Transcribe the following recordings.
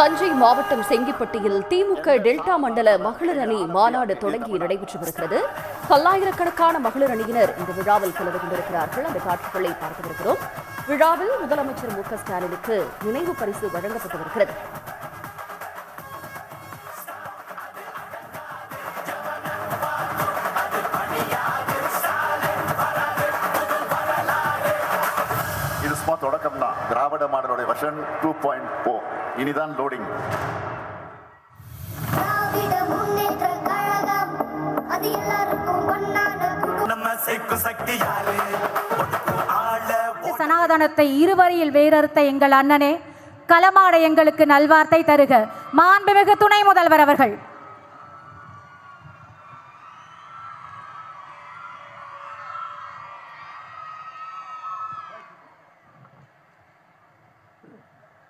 தஞ்சை மாவட்டம் செங்கிப்பட்டியில் திமுக டெல்டா மண்டல மகளிர் அணி மாநாடு தொடங்கி நடைபெற்று வருகிறது. பல்லாயிரக்கணக்கான மகளிர் அணியினர் இந்த விழாவில் கலந்து கொண்டிருக்கிறார்கள். அந்த காட்சிகளை பார்க்கவிருக்கிறோம். விழாவில் முதலமைச்சர் மு.க.ஸ்டாலினுக்கு நினைவு பரிசு வழங்கப்பட்டு வருகிறது. தொடக்கம் தான் திராவிட மாடலுடைய வெர்ஷன் 2.0 இனிதான் லோடிங். சனாதனத்தை இருவரில் வேறறுத்த எங்கள் அண்ணனே, களமாட எங்களுக்கு நல்வார்த்தை தருக. மாண்புமிகு துணை முதல்வர் அவர்கள்.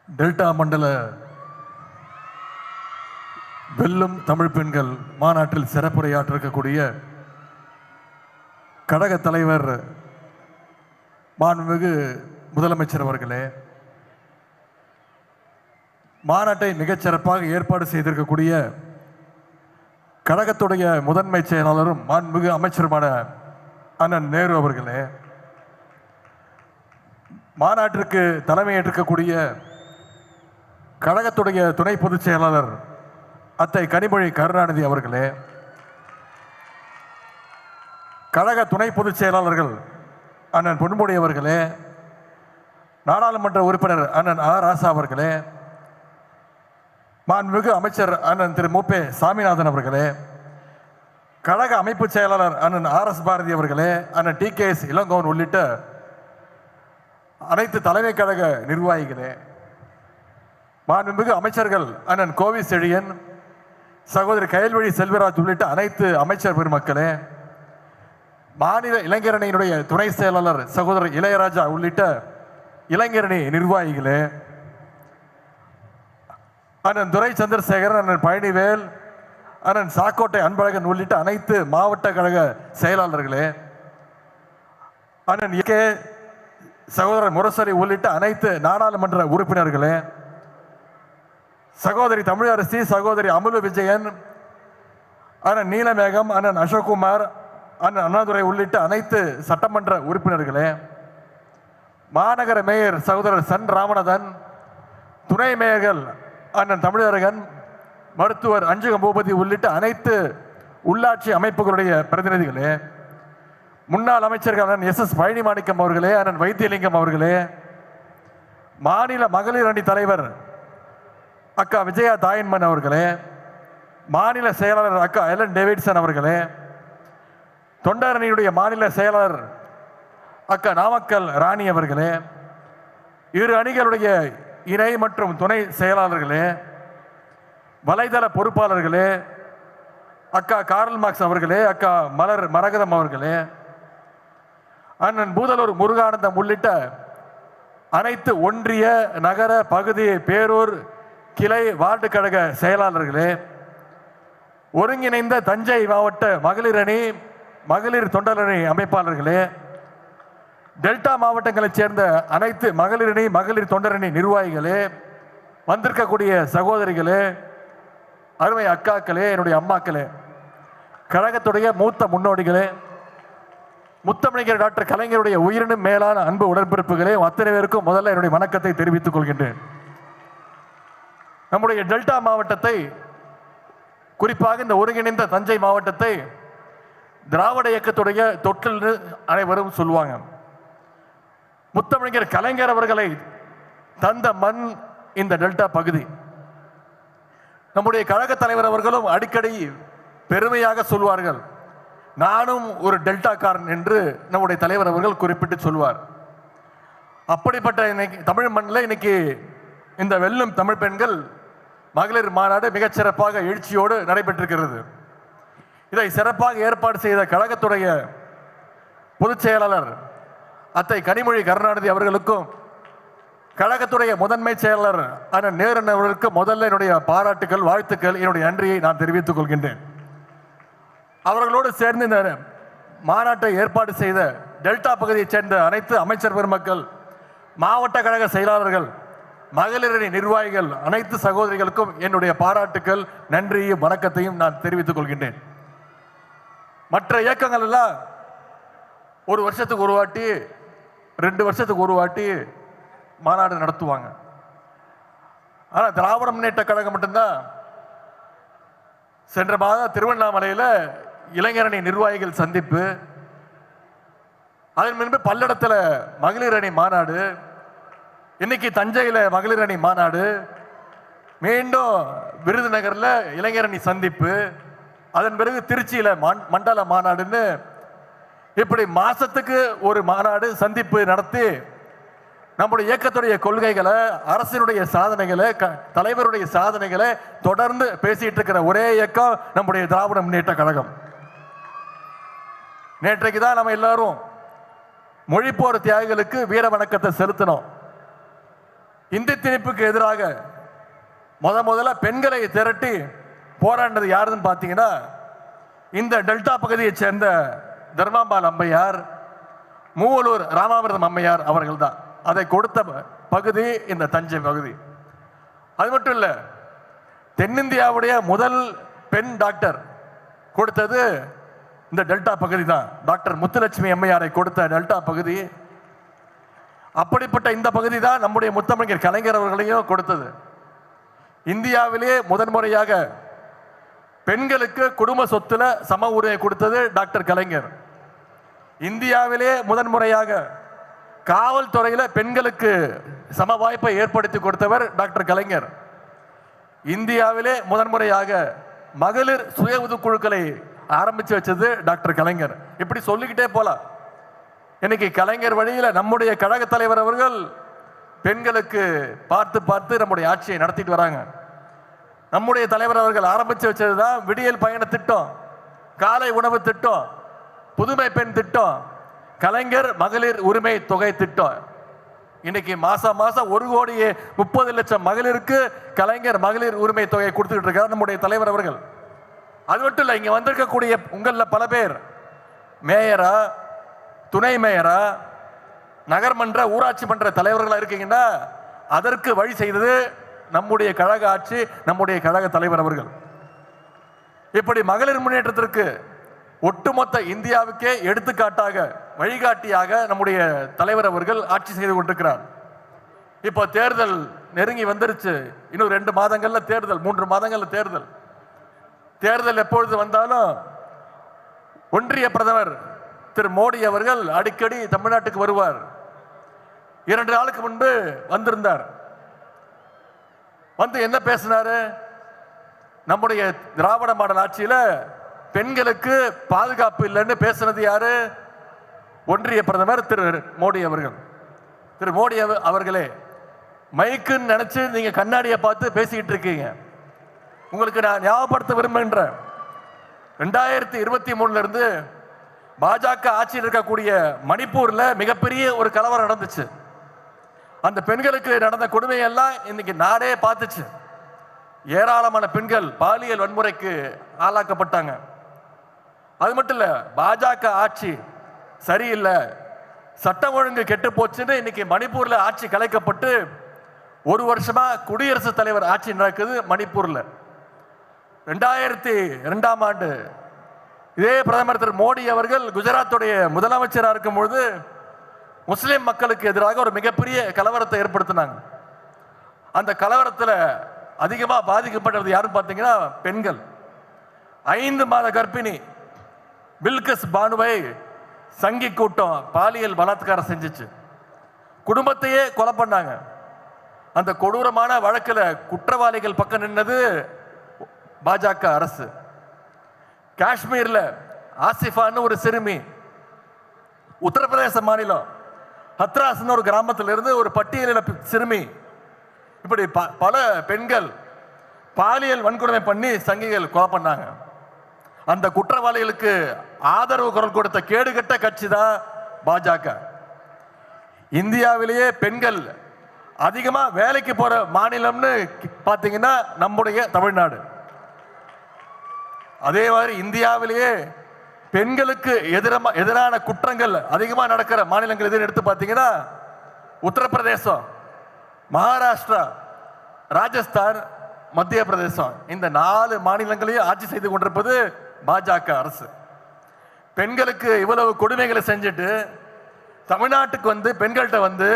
டெல்டா மண்டல வெல்லும் தமிழ் பெண்கள் மாநாட்டில் சிறப்புரையாற்றிருக்கக்கூடிய கழக தலைவர் மாண்புமிகு முதலமைச்சர் அவர்களே, மாநாட்டை மிகச்சிறப்பாக ஏற்பாடு செய்திருக்கக்கூடிய கழகத்துடைய முதன்மை செயலாளரும் மாண்புமிகு அமைச்சருமான அண்ணன் நேரு அவர்களே, மாநாட்டிற்கு தலைமையேற்றிருக்கக்கூடிய கழகத்துடைய துணை பொதுச் செயலாளர் அத்தை கனிமொழி கருணாநிதி அவர்களே, கழக துணை பொதுச் செயலாளர்கள் அண்ணன் பொன்முடி அவர்களே, நாடாளுமன்ற உறுப்பினர் அண்ணன் ஆர் ராசா அவர்களே, மாண்புமிகு அமைச்சர் அண்ணன் திரு மு.பே. சாமிநாதன் அவர்களே, கழக அமைப்பு செயலாளர் அண்ணன் ஆர்.எஸ். பாரதி அவர்களே, அண்ணன் டி.கே.எஸ். இளங்கோவன் உள்ளிட்ட அனைத்து தலைமை கழக நிர்வாகிகளே, மாண்புமிகு அமைச்சர்கள் அண்ணன் கோவி செழியன், சகோதரி கயல்வழி செல்வராஜ் உள்ளிட்ட அனைத்து அமைச்சர் பெருமக்களே, மாநில இளைஞரணியினுடைய துணை செயலாளர் சகோதரர் இளையராஜா உள்ளிட்ட இளைஞரணி நிர்வாகிகளே, அண்ணன் துரை சந்திரசேகரன், அண்ணன் பழனிவேல், அண்ணன் சாக்கோட்டை அன்பழகன் உள்ளிட்ட அனைத்து மாவட்ட கழக செயலாளர்களே, அண்ணன் கே சகோதரர் முரசொலி உள்ளிட்ட அனைத்து நாடாளுமன்ற உறுப்பினர்களே, சகோதரி தமிழரசி, சகோதரி அமுலு விஜயன், அண்ணன் நீலமேகம், அண்ணன் அசோக்குமார், அண்ணன் அண்ணாதுரை உள்ளிட்ட அனைத்து சட்டமன்ற உறுப்பினர்களே, மாநகர மேயர் சகோதரர் சன் ராமநாதன், துணை மேயர்கள் அண்ணன் தமிழரகன், மருத்துவர் அஞ்சுக பூபதி உள்ளிட்ட அனைத்து உள்ளாட்சி அமைப்புகளுடைய பிரதிநிதிகளே, முன்னாள் அமைச்சர்கள் அண்ணன் எஸ்.எஸ். பழனிமாணிக்கம் அவர்களே, அண்ணன் வைத்தியலிங்கம் அவர்களே, மாநில மகளிர் அணி தலைவர் அக்கா விஜயா தாயன்மன் அவர்களே, மாநில செயலாளர் அக்கா எலன் டேவிட்சன் அவர்களே, தொண்டரணியுடைய மாநில செயலாளர் அக்கா நாமக்கல் ராணி அவர்களே, இரு அணிகளுடைய இணை மற்றும் துணை செயலாளர்களே, வலைதள பொறுப்பாளர்களே, அக்கா கார்ல் மார்க்ஸ் அவர்களே, அக்கா மலர் மரகதம் அவர்களே, அண்ணன் பூதலூர் முருகானந்தம் உள்ளிட்ட அனைத்து ஒன்றிய நகர பகுதி பேரூர் கிளை வார்டு கழக செயலாளர்களே, ஒருங்கிணைந்த தஞ்சை மாவட்ட மகளிர் அணி மகளிர் தொண்டரணி அமைப்பாளர்களே, டெல்டா மாவட்டங்களைச் சேர்ந்த அனைத்து மகளிர் அணி மகளிர் தொண்டரணி நிர்வாகிகளே, வந்திருக்கக்கூடிய சகோதரிகளே, அருமை அக்காக்களே, என்னுடைய அம்மாக்களே, கழகத்துடைய மூத்த முன்னோடிகளே, முத்தமிழர் டாக்டர் கலைஞருடைய உயிரினும் மேலான அன்பு உடன்பிறப்புகளே, அத்தனை பேருக்கும் முதல்ல என்னுடைய வணக்கத்தை தெரிவித்துக் கொள்கின்றேன். நம்முடைய டெல்டா மாவட்டத்தை, குறிப்பாக இந்த ஒருங்கிணைந்த தஞ்சை மாவட்டத்தை திராவிட இயக்கத்துடைய தொட்டில் அனைவரும் சொல்லுவாங்க. முத்தமிழர் கலைஞர் அவர்களை தந்த மண் இந்த டெல்டா பகுதி. நம்முடைய கழக தலைவர் அவர்களும் அடிக்கடி பெருமையாக சொல்வார்கள், நானும் ஒரு டெல்டாக்காரன் என்று நம்முடைய தலைவர் அவர்கள் குறிப்பிட்டு சொல்வார். அப்படிப்பட்ட இன்னைக்கு தமிழ் மண்ணில் இன்னைக்கு இந்த வெல்லும் தமிழ் பெண்கள் மகளிர் மாநாடு மிகச்சிறப்பாக எழுச்சியோடு நடைபெற்றிருக்கிறது. இதை சிறப்பாக ஏற்பாடு செய்த கழகத்துடைய பொதுச் செயலாளர் அத்தை கனிமொழி கருணாநிதி அவர்களுக்கும் கழகத்துடைய முதன்மை செயலாளர் அண்ணன் நேரு அவர்களுக்கு முதல்ல என்னுடைய பாராட்டுக்கள், வாழ்த்துக்கள், என்னுடைய நன்றியை நான் தெரிவித்துக் கொள்கின்றேன். அவர்களோடு சேர்ந்து இந்த மாநாட்டை ஏற்பாடு செய்த டெல்டா பகுதியைச் சேர்ந்த அனைத்து அமைச்சர் பெருமக்கள், மாவட்ட கழக செயலாளர்கள், மகளிரணி நிர்வாகிகள் அனைத்து சகோதரிகளுக்கும் என்னுடைய பாராட்டுக்கள், நன்றியும் வணக்கத்தையும் நான் தெரிவித்துக் கொள்கின்றேன். மற்ற இயக்கங்கள் எல்லாம் ஒரு வருஷத்துக்கு ஒரு வாட்டி 2 வருஷத்துக்கு ஒரு வாட்டி மாநாடு நடத்துவாங்க. ஆனா திராவிட முன்னேற்ற கழகம் மட்டும்தான் சென்ற மாதம் திருவண்ணாமலையில் இளைஞரணி நிர்வாகிகள் சந்திப்பு, அதன் முன்பு பல்லடத்தில் மகளிர் அணி மாநாடு, இன்னைக்கு தஞ்சையில் மகளிர் அணி மாநாடு, மீண்டும் விருதுநகரில் இளைஞரணி சந்திப்பு, அதன் பிறகு திருச்சியில் மண்டல மாநாடுன்னு இப்படி மாசத்துக்கு ஒரு மாநாடு சந்திப்பு நடத்தி நம்முடைய இயக்கத்துடைய கொள்கைகளை, அரசினுடைய சாதனைகளை, தலைவருடைய சாதனைகளை தொடர்ந்து பேசிட்டு இருக்கிற ஒரே இயக்கம் நம்முடைய திராவிட முன்னேற்ற கழகம். நேற்றைக்கு தான் நம்ம எல்லாரும் மொழிப்போர் தியாகிகளுக்கு வீர வணக்கத்தை செலுத்தினோம். இந்தி திணிப்புக்கு எதிராக முதல்ல பெண்களை திரட்டி போராடினது யாருன்னு பார்த்தீங்கன்னா இந்த டெல்டா பகுதியை சேர்ந்த தர்மாம்பாள் அம்மையார், மூவலூர் ராமாமிர்தம் அம்மையார் அவர்கள் தான். அதை கொடுத்த பகுதி இந்த தஞ்சை பகுதி. அது மட்டும் இல்லை, தென்னிந்தியாவுடைய முதல் பெண் டாக்டர் கொடுத்தது இந்த டெல்டா பகுதி தான். டாக்டர் முத்துலட்சுமி அம்மையாரை கொடுத்த டெல்டா பகுதி. அப்படிப்பட்ட இந்த பகுதி தான் நம்முடைய முத்தமிழர் கலைஞர் அவர்களையும் கொடுத்தது. இந்தியாவிலே முதன்முறையாக பெண்களுக்கு குடும்ப சொத்துல சம உரிமை கொடுத்தது டாக்டர் கலைஞர். இந்தியாவிலே முதன்முறையாக காவல்துறையில பெண்களுக்கு சம வாய்ப்பை ஏற்படுத்தி கொடுத்தவர் டாக்டர் கலைஞர். இந்தியாவிலே முதன்முறையாக மகளிர் சுய உதவிக்குழுக்களை ஆரம்பிச்சு வச்சது டாக்டர் கலைஞர். இப்படி சொல்லிக்கிட்டே போலாம். இன்னைக்கு கலைஞர் வழியில நம்முடைய கழக தலைவர் அவர்கள் பெண்களுக்கு பார்த்து பார்த்து நம்முடைய ஆட்சியை நடத்திட்டு வராங்க. நம்முடைய தலைவர் அவர்கள் ஆரம்பிச்சு வச்சதுதான் விடியல் பயண திட்டம், காலை உணவு திட்டம், புதுமை பெண் திட்டம், கலைஞர் மகளிர் உரிமை தொகை திட்டம். இன்னைக்கு மாசம் 1,30,00,000 மகளிருக்கு கலைஞர் மகளிர் உரிமை தொகை கொடுத்துட்டு இருக்கார் நம்முடைய தலைவர் அவர்கள். அது மட்டும் இல்லை, இங்க வந்திருக்கக்கூடிய உங்கள பல பேர் மேயரா, துணை மேயரா, நகர்மன்ற ஊராட்சி மன்ற தலைவர்களா இருக்கீங்கன்னா அதற்கு வழி செய்தது நம்முடைய கழக ஆட்சி, நம்முடைய கழக தலைவர் அவர்கள். இப்படி மகளிர் முன்னேற்றத்திற்கு ஒட்டுமொத்த இந்தியாவுக்கே எடுத்துக்காட்டாக, வழிகாட்டியாக நம்முடைய தலைவர் அவர்கள் ஆட்சி செய்து கொண்டிருக்கிறார். இப்போ தேர்தல் நெருங்கி வந்துருச்சு. இன்னும் 2 மாதங்கள்ல தேர்தல், 3 மாதங்கள்ல தேர்தல். தேர்தல் எப்பொழுது வந்தாலும் ஒன்றிய பிரதமர் திரு மோடி அவர்கள் அடிக்கடி தமிழ்நாட்டுக்கு வருவார். 2 நாளுக்கு முன்பு வந்திருந்தார். வந்து என்ன பேசினாரு? நம்முடைய திராவிட மாடல் ஆட்சியில பெண்களுக்கு பாதுகாப்பு இல்லைன்னு பேசினது யாரு? ஒன்றிய பிரதமர் திரு மோடி அவர்கள். திரு மோடி அவர்களே, மைக்குன்னு நினைச்சு நீங்க கண்ணாடியை பார்த்து பேசிக்கிட்டு இருக்கீங்க. உங்களுக்கு நான் ஞாபகப்படுத்த விரும்புகின்றேன், 2023 இருந்து பாஜக ஆட்சியில் இருக்கக்கூடிய மணிப்பூர்ல மிகப்பெரிய ஒரு கலவரம் நடந்துச்சு. அந்த பெண்களுக்கு நடந்த கொடுமையெல்லாம் இன்னைக்கு நாடே பார்த்துச்சு. ஏராளமான பெண்கள் பாலியல் வன்முறைக்கு ஆளாக்கப்பட்டாங்க. அது மட்டும் இல்ல, பாஜக ஆட்சி சரியில்லை, சட்டம் ஒழுங்கு கெட்டு போச்சுன்னு இன்னைக்கு மணிப்பூர்ல ஆட்சி கலைக்கப்பட்டு 1 வருஷமா குடியரசுத் தலைவர் ஆட்சி நடக்குது மணிப்பூர்ல. 2002ஆம் ஆண்டு இதே பிரதமர் திரு மோடி அவர்கள் குஜராத்துடைய முதலமைச்சராக இருக்கும் பொழுது முஸ்லிம் மக்களுக்கு எதிராக ஒரு மிகப்பெரிய கலவரத்தை ஏற்படுத்தினாங்க. அந்த கலவரத்தில் அதிகமாக பாதிக்கப்பட்டது யாருன்னு பார்த்தீங்கன்னா பெண்கள். 5 மாத கர்ப்பிணி பில்கிஸ் பானுவை சங்கி கூட்டம் பாலியல் பலாத்காரம் செஞ்சிச்சு. குடும்பத்தையே கொலை பண்ணாங்க. அந்த கொடூரமான வழக்கில் குற்றவாளிகள் பக்கம் நின்னது பாஜக அரசு. காஷ்மீர்ல ஆசிஃபான்னு ஒரு சிறுமி, உத்தரப்பிரதேச மாநிலம் ஹத்ராஸ்னு ஒரு கிராமத்தில் இருந்து ஒரு பட்டியலில் சிறுமி, இப்படி பல பெண்கள் பாலியல் வன்கொடுமை பண்ணி சங்கிகள் கொலை பண்ணாங்க. அந்த குற்றவாளிகளுக்கு ஆதரவு குரல் கொடுத்த கேடுகட்ட கட்சி தான் பாஜக. இந்தியாவிலேயே பெண்கள் அதிகமா வேலைக்கு போற மாநிலம்னு பாத்தீங்கன்னா நம்முடைய தமிழ்நாடு. அதே மாதிரி இந்தியாவிலேயே பெண்களுக்கு எதிரான குற்றங்கள் அதிகமா நடக்கிற மாநிலங்கள் எதுன்னு எடுத்து பார்த்தீங்கன்னா உத்தரப்பிரதேசம், மகாராஷ்டிரா, ராஜஸ்தான், மத்திய பிரதேசம் இந்த 4 மாநிலங்களையும் ஆட்சி செய்து கொண்டிருப்பது பாஜக அரசு. பெண்களுக்கு இவ்வளவு கொடுமைகளை செஞ்சுட்டு தமிழ்நாட்டுக்கு வந்து பெண்கள்கிட்ட வந்து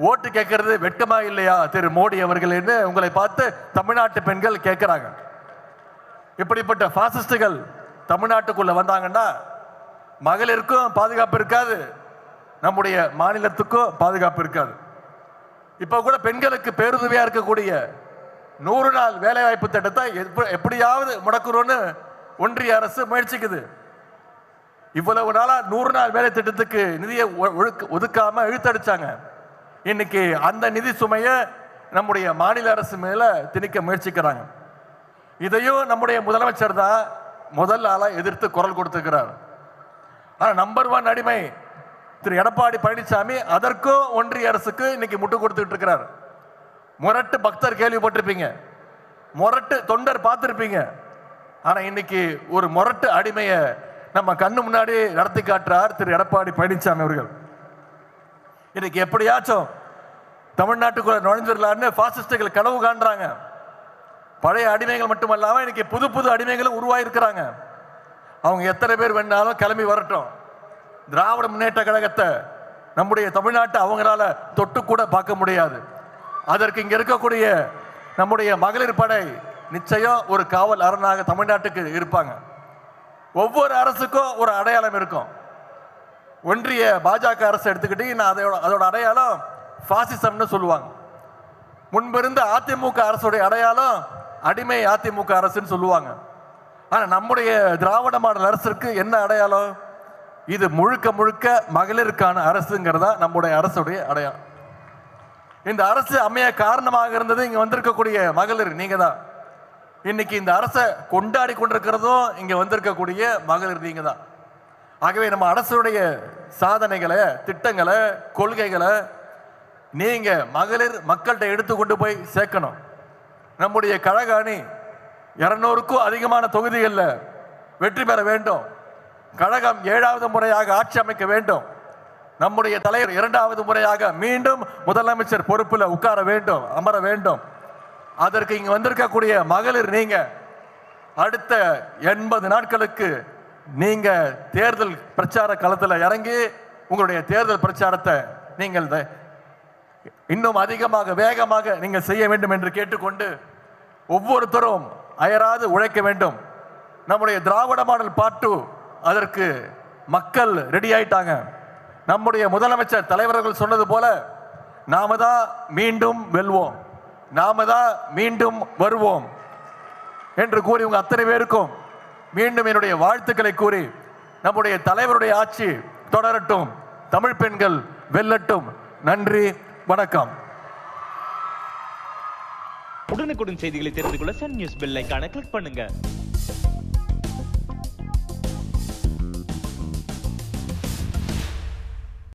ஓட்டு கேட்கறது வெட்கமா இல்லையா திரு மோடி அவர்கள் என்று உங்களை பார்த்து தமிழ்நாட்டு பெண்கள் கேட்கிறாங்க. இப்படிப்பட்ட பாசிஸ்டுகள் தமிழ்நாட்டுக்குள்ள வந்தாங்கன்னா மகளிருக்கும் பாதுகாப்பு இருக்காது, நம்முடைய மாநிலத்துக்கும் பாதுகாப்பு இருக்காது. இப்ப கூட பெண்களுக்கு பேருதவியா இருக்கக்கூடிய 100 நாள் வேலைவாய்ப்பு திட்டத்தை எப்படியாவது முடக்குறோன்னு ஒன்றிய அரசு முயற்சிக்குது. இவ்வளவு நாளா 100 நாள் வேலை திட்டத்துக்கு நிதியை ஒதுக்காம இழுத்தடிச்சாங்க. இன்னைக்கு அந்த நிதி சுமையை நம்முடைய மாநில அரசு மேல திணிக்க முயற்சிக்கிறாங்க. இதையும் நம்முடைய முதலமைச்சர் தான் முதல் ஆளா எதிர்த்து குரல் கொடுத்துக்கிறார். ஆனா நம்பர் 1 அடிமை திரு எடப்பாடி பழனிசாமி அதற்கும் ஒன்றிய அரசுக்கு இன்னைக்கு முட்டு கொடுத்துட்டு இருக்கிறார். முரட்டு பக்தர் கேள்விப்பட்டிருப்பீங்க, முரட்டு தொண்டர் பார்த்திருப்பீங்க. ஆனா இன்னைக்கு ஒரு முரட்டு அடிமையை நம்ம கண்ணு முன்னாடி நடத்தி காட்டுறார் திரு எடப்பாடி பழனிசாமி அவர்கள். இன்னைக்கு எப்படியாச்சும் தமிழ்நாட்டுக்குள்ள நுழைஞ்சிடலான்னு பாசிஸ்டுகள் கனவு காண்றாங்க. பழைய அடிமைகள் மட்டுமல்லாம இன்னைக்கு புது புது அடிமைகளும் உருவாயிருக்கிறாங்க. அவங்க எத்தனை பேர் வேணாலும் கிளம்பி வரட்டும். திராவிட முன்னேற்ற கழகத்தை நம்முடைய தமிழ்நாட்டை அவங்களால தொட்டு கூட பார்க்க முடியாது. அதற்கு இங்க இருக்கக்கூடிய நம்முடைய மகளிர் படை நிச்சயம் ஒரு காவல் அரணாக தமிழ்நாட்டுக்கு இருப்பாங்க. ஒவ்வொரு அரசுக்கும் ஒரு அடையாளம் இருக்கும். ஒன்றிய பாஜக அரசு எடுத்துக்கிட்டீங்கன்னா அதோட அடையாளம் பாசிசம்னு சொல்லுவாங்க. முன்பு இருந்த அதிமுக அரசுடைய அடையாளம் அடிமை அதிமுக அரசுன்னு சொல்லுவாங்க. ஆனா நம்முடைய திராவிட மாடல் அரசுக்கு என்ன அடையாளம்? இது முழுக்க முழுக்க மகளிருக்கான அரசுங்கிறதா நம்முடைய அரசுடைய அடையாளம். இந்த அரசு அமைய காரணமாக இருந்தது இங்க வந்திருக்கக்கூடிய மகளிர் நீங்க தான். இன்னைக்கு இந்த அரசை கொண்டாடி கொண்டிருக்கிறதும் இங்க வந்திருக்கக்கூடிய மகளிர் நீங்க தான். ஆகவே நம்ம அரசுடைய சாதனைகளை, திட்டங்களை, கொள்கைகளை நீங்க மகளிர் மக்கள்கிட்ட எடுத்து கொண்டு போய் சேர்க்கணும். நம்முடைய கழக அணி 200க்கும் அதிகமான தொகுதிகளில் வெற்றி பெற வேண்டும். கழகம் 7வது முறையாக ஆட்சி அமைக்க வேண்டும். நம்முடைய தலைவர் 2வது முறையாக மீண்டும் முதலமைச்சர் பொறுப்பில் உட்கார வேண்டும், அமர வேண்டும். அதற்கு இங்க வந்திருக்கக்கூடிய மகளிர் நீங்க அடுத்த 80 நாட்களுக்கு நீங்க தேர்தல் பிரச்சார களத்தில் இறங்கி உங்களுடைய தேர்தல் பிரச்சாரத்தை நீங்கள் இன்னும் அதிகமாக வேகமாக நீங்கள் செய்ய வேண்டும் என்று கேட்டுக்கொண்டு ஒவ்வொருத்தரும் அயராது உழைக்க வேண்டும். நம்முடைய திராவிட மாடல் பார்ட் 2 அதற்கு மக்கள் ரெடி ஆயிட்டாங்க. நம்முடைய முதலமைச்சர் தலைவர்கள் சொன்னது போல நாம தான் மீண்டும் வெல்வோம், நாம தான் மீண்டும் வருவோம் என்று கூறி உங்க அத்தனை பேருக்கும் மீண்டும் என்னுடைய வாழ்த்துக்களை கூறி நம்முடைய தலைவருடைய ஆட்சி தொடரட்டும், தமிழ் பெண்கள் வெல்லட்டும். நன்றி, வணக்கம். உடனுக்குடன் செய்திகளை தெரிந்து கொள்ள சன் நியூஸ் பெல் ஐகானை கிளிக் பண்ணுங்க.